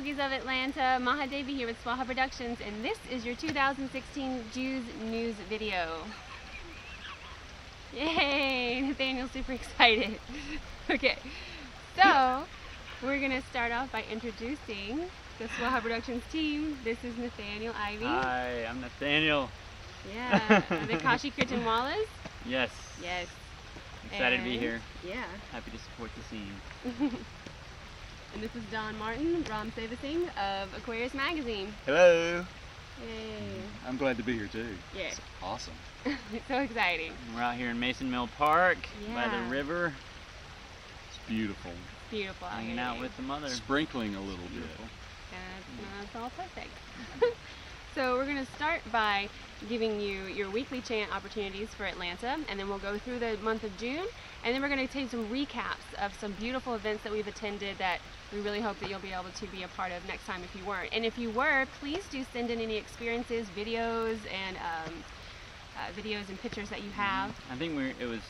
yogis of Atlanta. Mahadevi here with Swaha Productions, and this is your 2016 June News video. Yay! Nathaniel's super excited. Okay, so we're going to start off by introducing the Swaha Productions team. This is Nathanael Ivy. Hi, I'm Nathanael. Yeah, the Kashi Kirtan Wallas. Yes. Yes. Excited to be here. Yeah. Happy to support the scene. And this is Don Martin, Ram Sevasing of Aqurius magazine. Hello. Yay. I'm glad to be here too. Yeah. It's awesome. It's so exciting. We're out here in Mason Mill Park by the Yeah. river. It's beautiful. Beautiful out Hanging here. out with the mother. Sprinkling a little Beautiful. That's all perfect. So we're going to start by giving you your weekly chant opportunities for Atlanta, and then we'll go through the month of June, and then we're going to take some recaps of some beautiful events that we've attended that we really hope that you'll be able to be a part of next time if you weren't. And if you were, please do send in any experiences, videos, and pictures that you have. I think it was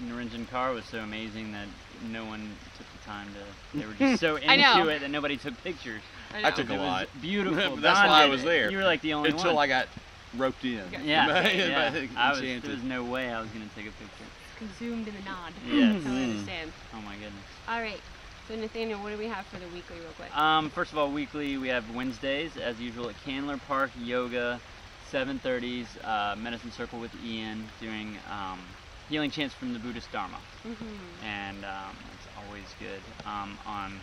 Narinjan Kaur was so amazing that no one took the time to. They were just so into it that nobody took pictures. I took a lot. Beautiful. That's Don why I did was it. there. You were like the only one. Until I got roped in. Yeah. Enchanted. There was no way I was going to take a picture. Consumed in the nod. Yes. That's how I understand. Oh my goodness. All right. So Nathaniel, what do we have for the weekly real quick? First of all, weekly we have Wednesdays as usual at Candler Park Yoga, 7:30s, Medicine Circle with Ian doing healing chants from the Buddhist Dharma, and it's always good. On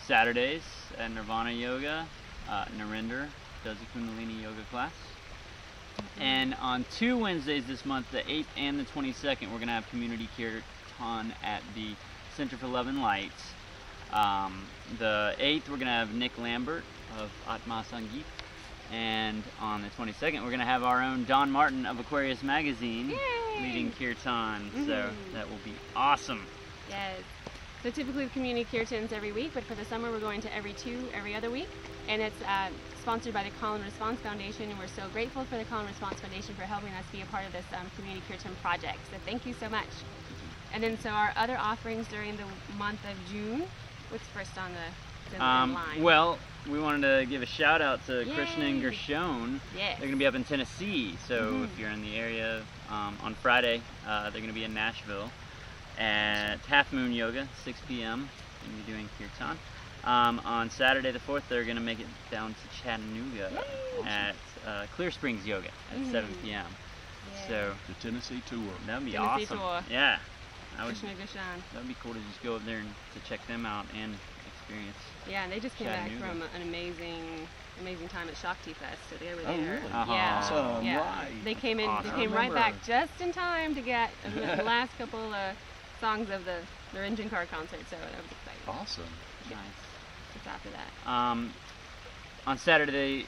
Saturdays at Nirvana Yoga, Narinder does a Kundalini Yoga class. And on 2 Wednesdays this month, the 8th and the 22nd, we're going to have Community Kirtan at the Center for Love and Light. The 8th, we're going to have Nick Lambert of Atma Sangeet. And on the 22nd, we're going to have our own Don Martin of Aqurius magazine leading Kirtan. So that will be awesome. Yes. So typically the community kirtans every week, but for the summer we're going to every other week. And it's sponsored by the Call and Response Foundation, and we're so grateful for the Call and Response Foundation for helping us be a part of this community kirtan project. So thank you so much. And then so our other offerings during the month of June, what's first on the line? Well, we wanted to give a shout out to Krishna and Gershon. Yes. They're going to be up in Tennessee, so if you're in the area on Friday, they're going to be in Nashville at Half Moon Yoga, 6 p.m. They're going to be doing Kirtan. On Saturday the 4th, they're going to make it down to Chattanooga at Clear Springs Yoga at 7 p.m. So the Tennessee tour. That would be Tennessee awesome. Tour. Yeah. That would be cool to just go up there and to check them out and experience. Yeah, and they just came back from an amazing time at Shakti Fest, so they were there. Oh, really? Yeah, Awesome. yeah. Right. They came in. Awesome. They came right back just in time to get the last couple songs of the Narinjan Kaur concert, so that was exciting. Awesome. Nice. Just after that. On Saturday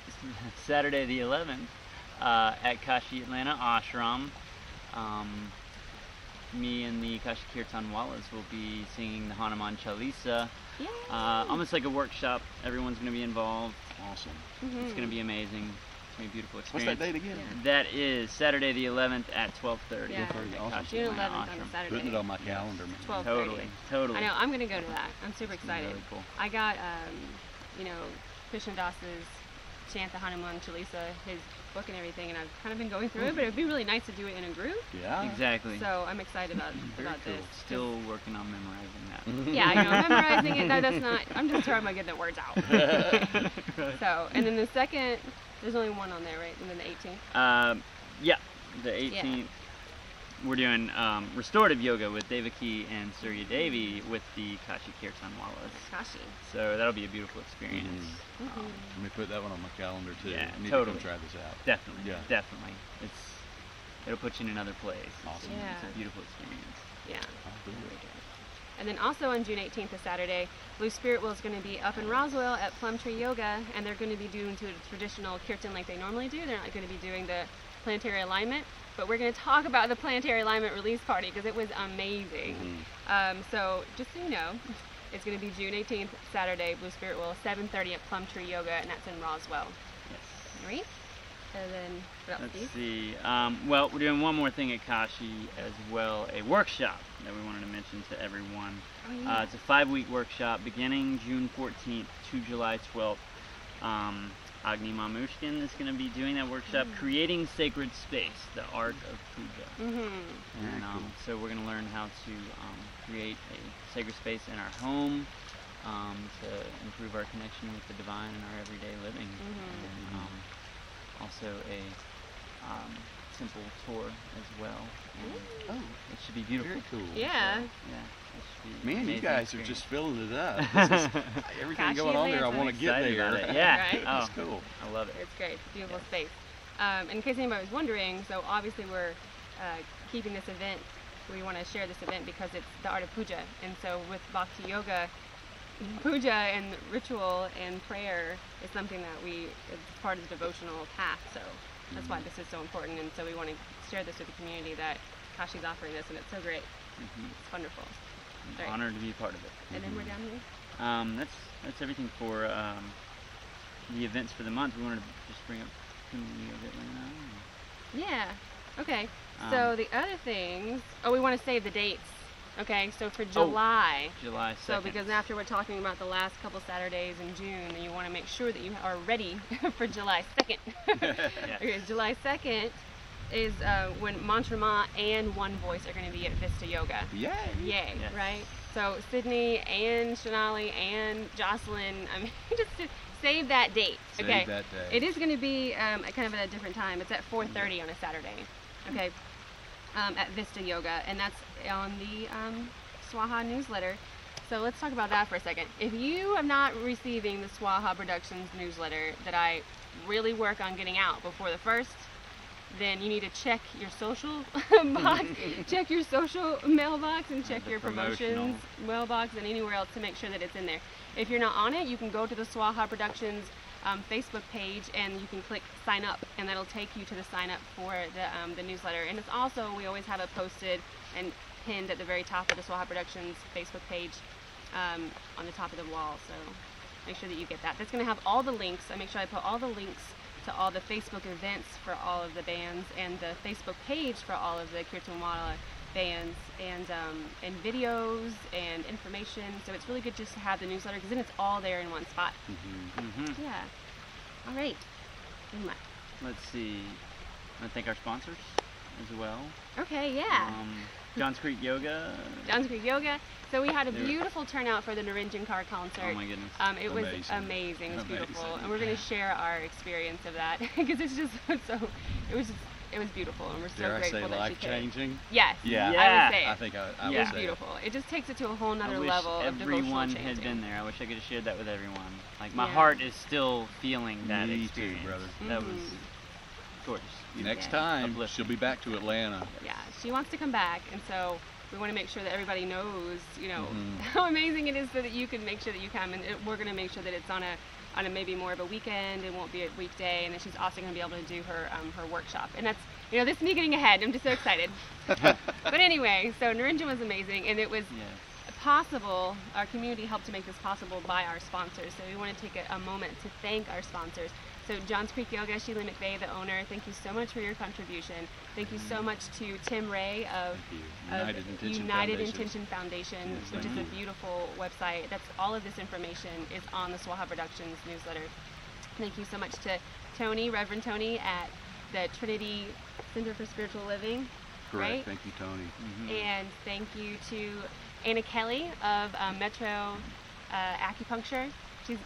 the 11th, at Kashi Atlanta Ashram, me and the Kashi Kirtan Wallas will be singing the Hanuman Chalisa. Yay. Almost like a workshop. Everyone's going to be involved. Awesome. It's going to be amazing. It's going to be a beautiful What's experience. that date again? That is Saturday the 11th at 12:30. Yeah. Awesome. June 11th on Saturday. Putting it on my calendar, man. 12:30. Totally. I know. I'm gonna go to that. I'm super excited. Really cool. I got Krishna Das's chant, the Hanuman Chalisa, his book and everything, and I've kind of been going through it. But it'd be really nice to do it in a group. Yeah. Exactly. So I'm excited about cool. this. Still working on memorizing that. Yeah, I know. Memorizing it. No, that's not. I'm just trying to get the words out. So, and then the second, there's only one on there, right? And then the 18th. Yeah, the 18th. We're doing restorative yoga with Devaki and Surya Devi with the Kashi Kirtan Wallas. Kashi. So that'll be a beautiful experience. Let me put that one on my calendar too. Yeah, I need totally. to come try this out. Definitely. Yeah. Definitely. It'll put you in another place. Awesome. It's a beautiful experience. Yeah. I'll do it. And then also on June 18th, a Saturday, Blue Spirit Wheel is going to be up in Roswell at Plum Tree Yoga, and they're going to be doing the traditional kirtan like they normally do. They're not going to be doing the planetary alignment, but we're going to talk about the planetary alignment release party because it was amazing. So just so you know, it's going to be June 18th, Saturday, Blue Spirit Wheel, 7:30 at Plum Tree Yoga, and that's in Roswell. Yes. All right? And then, what else, Let's Steve? see. Well, we're doing one more thing at Kashi as well, a workshop that we wanted to mention to everyone. Oh, yeah. It's a 5-week workshop beginning June 14th to July 12th. Agni Mamushkin is going to be doing that workshop, Creating Sacred Space, the Art of Puja. And so we're going to learn how to create a sacred space in our home to improve our connection with the divine in our everyday living. And also a simple tour as well. And it should be beautiful. Very cool. Yeah. Man, you guys are just filling it up. This is everything going on there. I want to get there. Yeah. Right? That's cool. I love it. It's great. It's a beautiful space. In case anybody was wondering, so obviously we're keeping this event, we want to share this event because it's the art of puja. And so with Bhakti Yoga, puja and ritual and prayer is something that it's part of the devotional path. So that's why this is so important. And so we want to share this with the community that Kashi's offering this, and it's so great. It's wonderful. I'm honored to be a part of it. And then we're down here. That's everything for the events for the month. We wanted to just bring up Kundalini Yoga, Atlanta. Yeah. Okay. So the other things. Oh, we want to save the dates. Okay. So for July. July 2nd. So because after we're talking about the last couple Saturdays in June, you want to make sure that you are ready for July 2nd. Okay. July 2nd is when Mantrama and One Voice are going to be at Vista Yoga. Yay! Yay, Yes. right? So Sydney and Shonali and Jocelyn, I mean, just to save that date. Save Okay. that day. It is going to be kind of at a different time. It's at 4:30 on a Saturday. Okay. At Vista Yoga, and that's on the Swaha Newsletter. So let's talk about that for a second. If you are not receiving the Swaha Productions newsletter that I really work on getting out before the 1st, then you need to check your social box, check your social mailbox, and check your promotions mailbox and anywhere else to make sure that it's in there. If you're not on it, you can go to the Swaha Productions Facebook page and you can click sign up, and that'll take you to the sign up for the newsletter. And it's also, we always have it posted and pinned at the very top of the Swaha Productions Facebook page on the top of the wall. So make sure that you get that. That's going to have all the links. I make sure I put all the links to all the Facebook events for all of the bands and the Facebook page for all of the Kirtanwala bands and videos and information. So it's really good just to have the newsletter because then it's all there in one spot. Yeah. All right. Let's see. I want to thank our sponsors as well. Okay, yeah. Johns Creek Yoga. Johns Creek Yoga. So we had a beautiful turnout for the Narinjan Car concert. Oh my goodness. It was amazing. It was beautiful, and we're going to share our experience of that because it's just it was beautiful, and we're so Dare grateful I say that life she came. changing? Yes. Yeah. I would say it. I think I It would was say beautiful. It just takes it to a whole nother I wish level of devotional everyone chanting. had been there. I wish I could have shared that with everyone. Like my Yeah. heart is still feeling that Me too, experience. brother. That was gorgeous. Next Yeah. time, Uplifting. she'll be back to Atlanta. Yeah, she wants to come back, and so we want to make sure that everybody knows, how amazing it is, so that you can make sure that you come. And we're going to make sure that it's on a maybe more of a weekend. It won't be a weekday, and then she's also going to be able to do her workshop. And that's this is me getting ahead. I'm just so excited. But anyway, so Narinjan was amazing, and it was possible. Our community helped to make this possible by our sponsors. So we want to take a moment to thank our sponsors. So Johns Creek Yoga, Sheila McVeigh, the owner, thank you so much for your contribution. Thank you so much to Tim Ray of United Intention Foundation, which is a beautiful website. That's all of this information is on the Swaha Productions newsletter. Thank you so much to Tony, Reverend Tony at the Trinity Center for Spiritual Living. Correct. Right? Thank you, Tony. And thank you to Anna Kelly of Metro Acupuncture. She's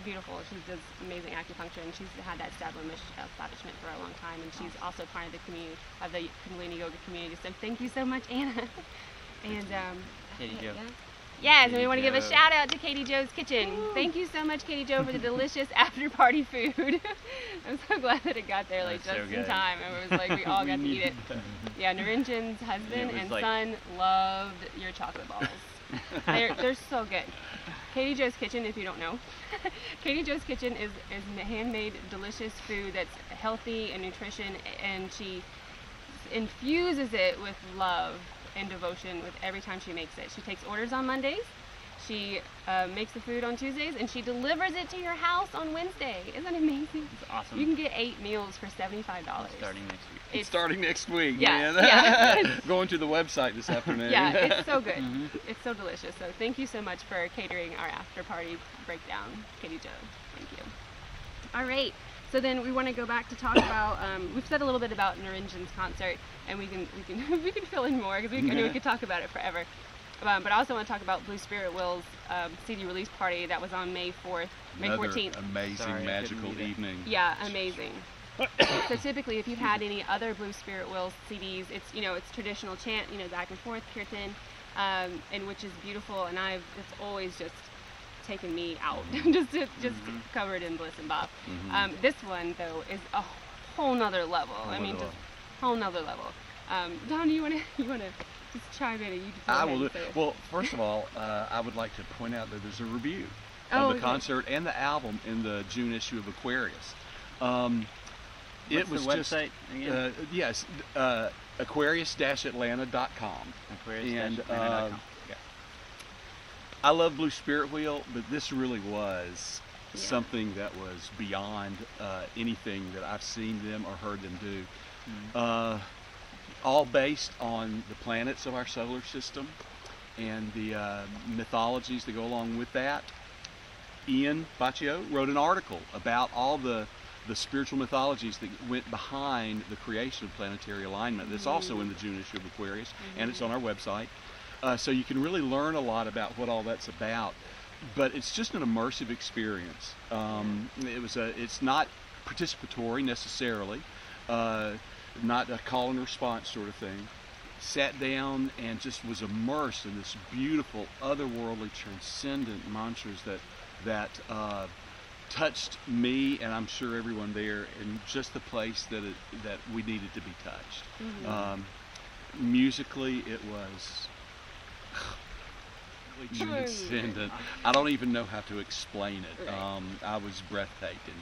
beautiful. She does amazing acupuncture, and she's had that establishment for a long time, and she's also part of the community of the Kundalini Yoga community. So thank you so much, Anna. And Katie Jo. Yes, and we want to give a shout out to Katie Jo's Kitchen. Thank you so much, Katie Jo, for the delicious after party food. I'm so glad that it got there just in time, and it was like we all got to eat it. Yeah, Narinjan's husband and son loved your chocolate balls. They're so good. Katie Jo's Kitchen, if you don't know, Katie Jo's Kitchen is handmade, delicious food that's healthy and nutrition, and she infuses it with love and devotion with every time she makes it. She takes orders on Mondays, she makes the food on Tuesdays, and she delivers it to your house on Wednesday. Isn't that amazing? It's awesome. You can get 8 meals for $75. Starting next week. It's starting next week, yeah, man. Yeah. Going to the website this afternoon. Yeah, it's so good. It's so delicious. So thank you so much for catering our after party breakdown, Katie Jo. Thank you. All right. So then we want to go back to talk about. We've said a little bit about Narinjan's concert, and we can fill in more because I know we could talk about it forever. But I also want to talk about Blue Spirit Will's CD release party that was on May 4th, May 14th. Amazing, magical evening. Yeah, amazing. So typically, if you've had any other Blue Spirit Will CDs, it's traditional chant, back and forth, kirtan, and which is beautiful, and it's always just taken me out, just covered in bliss and bop. This one though is a whole nother level. Just whole nother level. Don, you wanna just chime in? And you just I will. Well, first of all, I would like to point out that there's a review of the concert and the album in the June issue of Aquarius. It was the website again? Yes, Aquarius-Atlanta.com. Aquarius-Atlanta.com. I love Blue Spirit Wheel, but this really was something that was beyond anything that I've seen them or heard them do. All based on the planets of our solar system and the mythologies that go along with that. Ian Baccio wrote an article about all the spiritual mythologies that went behind the creation of planetary alignment. That's also in the June issue of Aquarius, and it's on our website. So you can really learn a lot about what all that's about. But it's just an immersive experience. It's not participatory necessarily, not a call and response sort of thing. Sat down and just was immersed in this beautiful, otherworldly, transcendent mantras that touched me, and I'm sure everyone there, in just the place that we needed to be touched. Musically, it was transcendent. I don't even know how to explain it. I was breathtaking.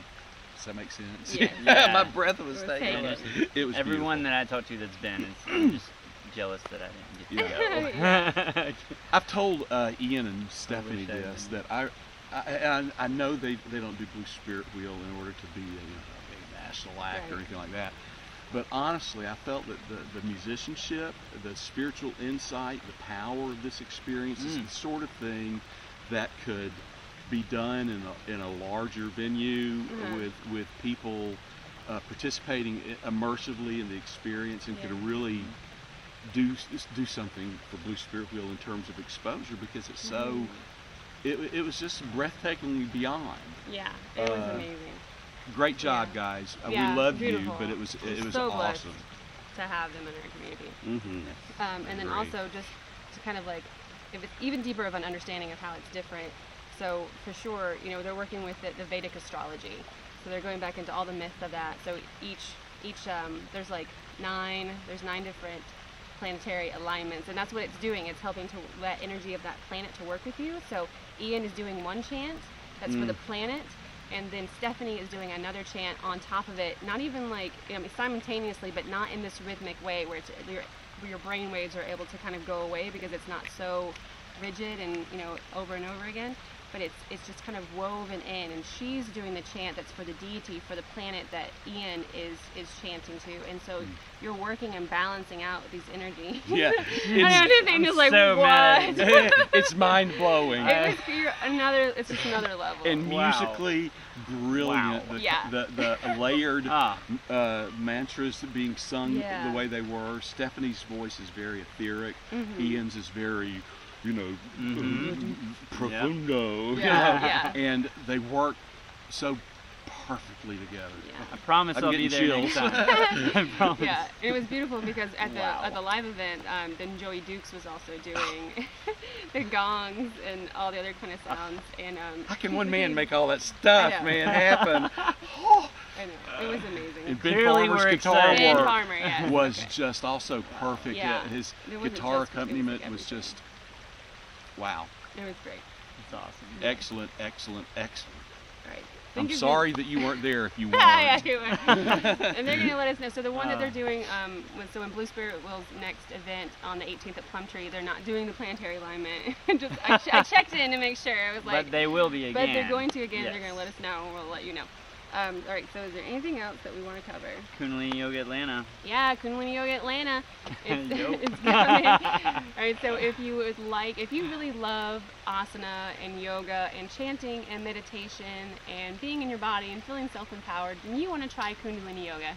Does that make sense? Yeah. My breath was taken. It was everyone beautiful. that I talked to that's been is just jealous that I didn't get to go. I've told Ian and Stephanie this, that I know they don't do Blue Spirit Wheel in order to be a national act or anything like that. But honestly, I felt that the musicianship, the spiritual insight, the power of this experience is the sort of thing that could be done in a larger venue with people participating immersively in the experience, and could really do something for Blue Spirit Wheel in terms of exposure, because it's so. It was just breathtakingly beyond. Yeah, it was amazing. Great job, guys. We love you, but it was so awesome to have them in our community. And then also just to kind of if it's even deeper of an understanding of how it's different. So for sure, they're working with the Vedic astrology. So they're going back into all the myths of that. So each there's 9 different planetary alignments, and that's what it's doing. It's helping to let energy of that planet to work with you. So Ian is doing one chant that's for the planet, and then Stephanie is doing another chant on top of it, not even simultaneously, but not in this rhythmic way where your brain waves are able to kind of go away, because it's not so rigid and over and over again, but it's just kind of woven in. And she's doing the chant that's for the deity, for the planet that Ian is chanting to, and so you're working and balancing out these energies. Yeah, it's what? Mad. It's mind blowing. It's just another level. And musically brilliant. Wow. The layered mantras being sung the way they were. Stephanie's voice is very etheric. Ian's is very, profundo. And they work so perfectly together. I promise I'll be there next time. I promise. Yeah, it was beautiful because at the live event, then Joey Dukes was also doing the gongs and all the other kind of sounds. And how can one man make all that stuff, happen? I know, it was amazing. And Ben Farmer's guitar work was just also perfect. His guitar accompaniment was just wow. It was great. It's awesome. Excellent, excellent, excellent. Right. I'm sorry that you weren't there if you weren't. Yeah, you were. And they're going to let us know. So the one that they're doing, in Blue Spirit Will's next event on the 18th at Plumtree, they're not doing the planetary alignment. I checked in to make sure. I was but they will be again. But they're going to again. Yes. They're going to let us know, and we'll let you know. All right, so is there anything else that we want to cover? Kundalini Yoga Atlanta. Yeah, Kundalini Yoga Atlanta. It's, Yup. it's coming. All right, so if you really love asana and yoga and chanting and meditation and being in your body and feeling self-empowered, then you want to try Kundalini Yoga.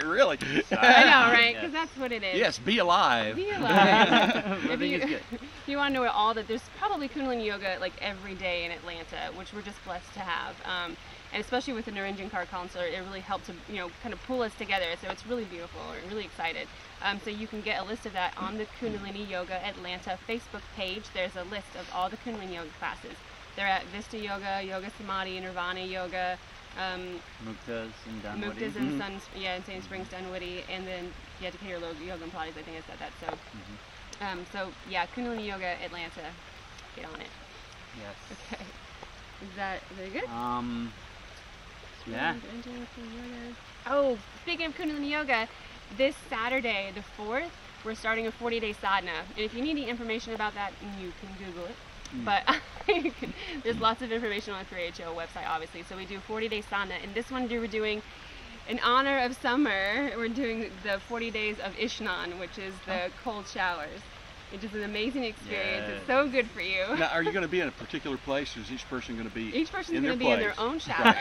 Really? I know, right? Because that's what it is. Yes, be alive. Be alive. If you want to know there's probably Kundalini Yoga like every day in Atlanta, which we're just blessed to have. And especially with the Naranjan Car Concert, it really helped to, kind of pull us together. So it's really beautiful. We're really excited. So you can get a list of that on the Kundalini Yoga Atlanta Facebook page. There's a list of all the Kundalini Yoga classes. They're at Vista Yoga, Yoga Samadhi, Nirvana Yoga, Muktas and Dunwoody. Muktas and in Sandy Springs, Dunwoody, and then Decatur Yoga and Pilates. I think I said that. So, so yeah, Kundalini Yoga Atlanta. Get on it. Yes. Okay. Is that very good? Yeah. Oh, speaking of Kundalini Yoga, this Saturday, the 4th, we're starting a 40-day sadhana. And if you need any information about that, you can Google it. But there's lots of information on the 3HO website, obviously. So we do 40-day sadhana. And this one we're doing, in honor of summer, we're doing the 40 days of Ishnan, which is the cold showers. Which is an amazing experience. Yes. It's so good for you. Now, are you going to be in a particular place, or is each person going to be Each person's in going to their be in place? their own shower.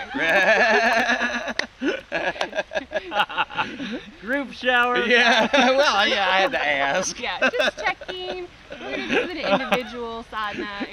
Group shower. Yeah. Well, yeah, I had to ask. Yeah, just checking. We're going to do an individual sadhana,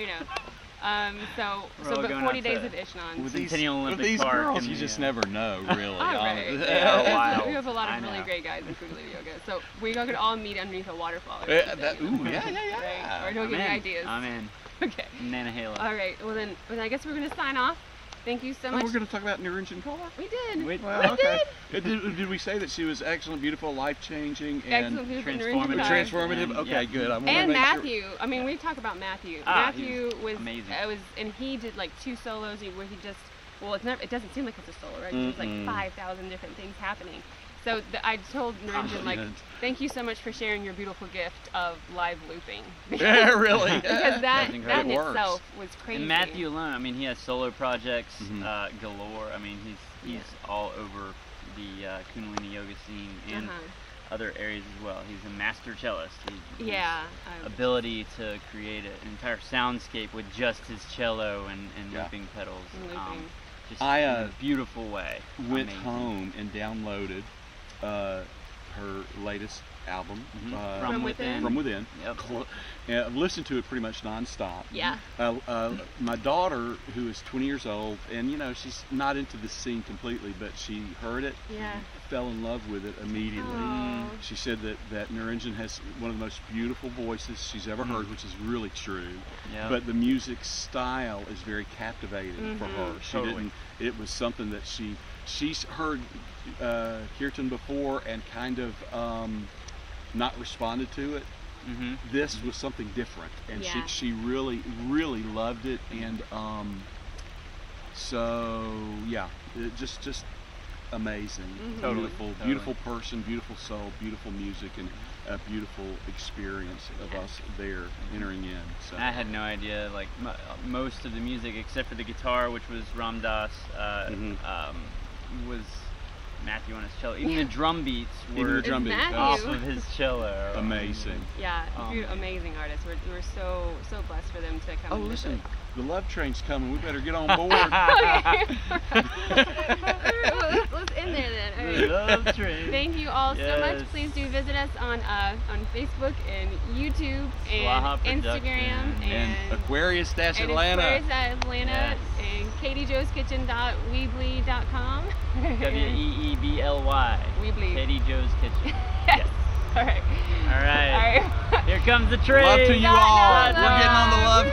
but 40 days of Ishnan. With Centennial with Olympic these Park girls, and you the, just never know, really. All right. They are wild. We have a lot I of really know. great guys in Kundalini Yoga. So we're going to all meet underneath a waterfall. Ooh, yeah. Right? Or don't I'm give me in. ideas. I'm in. Okay. Nathanael. All right. Well, then I guess we're going to sign off. Thank you so much. We're going to talk about Naranjan Kaur? We did. Well, okay. Did we say that she was excellent, beautiful, life-changing, and Excellent, beautiful, transformative? Naranjan Kaur. transformative? And, Okay, yeah. good. I want And to make Matthew. Sure. I mean, we talk about Matthew. Matthew Matthew was amazing. And he did like 2 solos where he just, it doesn't seem like it's a solo, right? There's like 5,000 different things happening. So I told Naranjan, thank you so much for sharing your beautiful gift of live looping. Yeah, really. Because that in It itself was crazy. And Matthew alone, I mean, he has solo projects galore. I mean, he's all over the Kundalini Yoga scene and other areas as well. He's a master cellist. His ability to create an entire soundscape with just his cello and looping pedals. Just in a beautiful way. Went home and downloaded her latest album, From Within. From Within. Yep. I've listened to it pretty much nonstop. Yeah. My daughter, who is 20 years old, and she's not into the scene completely, but she heard it, fell in love with it immediately. Aww. She said that Naranjan has one of the most beautiful voices she's ever heard, which is really true. Yep. But the music style is very captivating for her. She Totally. It was something that she's heard kirtan before and kind of not responded to it. This was something different, and she really loved it, and so yeah, just amazing. Totally. Beautiful person, beautiful soul, beautiful music, and a beautiful experience of us there entering in. So I had no idea, like most of the music except for the guitar, which was Ram Dass, was Matthew on his cello. Even the drum beats were off of his cello. Amazing. Yeah, amazing artists. We're so blessed for them to come. Oh, and listen, visit. the love train's coming. We better get on board. Let's end there then. All right. Love train. Thank you all so much. Please do visit us on Facebook and YouTube and Swaha Productions and Aquarius-Atlanta. Aquarius-Atlanta and KatieJoesKitchen.weebly.com. WEEBLY. Weebly. Katie Joe's Kitchen. Yes. All right. All right. Here comes the train. Love to you all. Love. We're getting on the love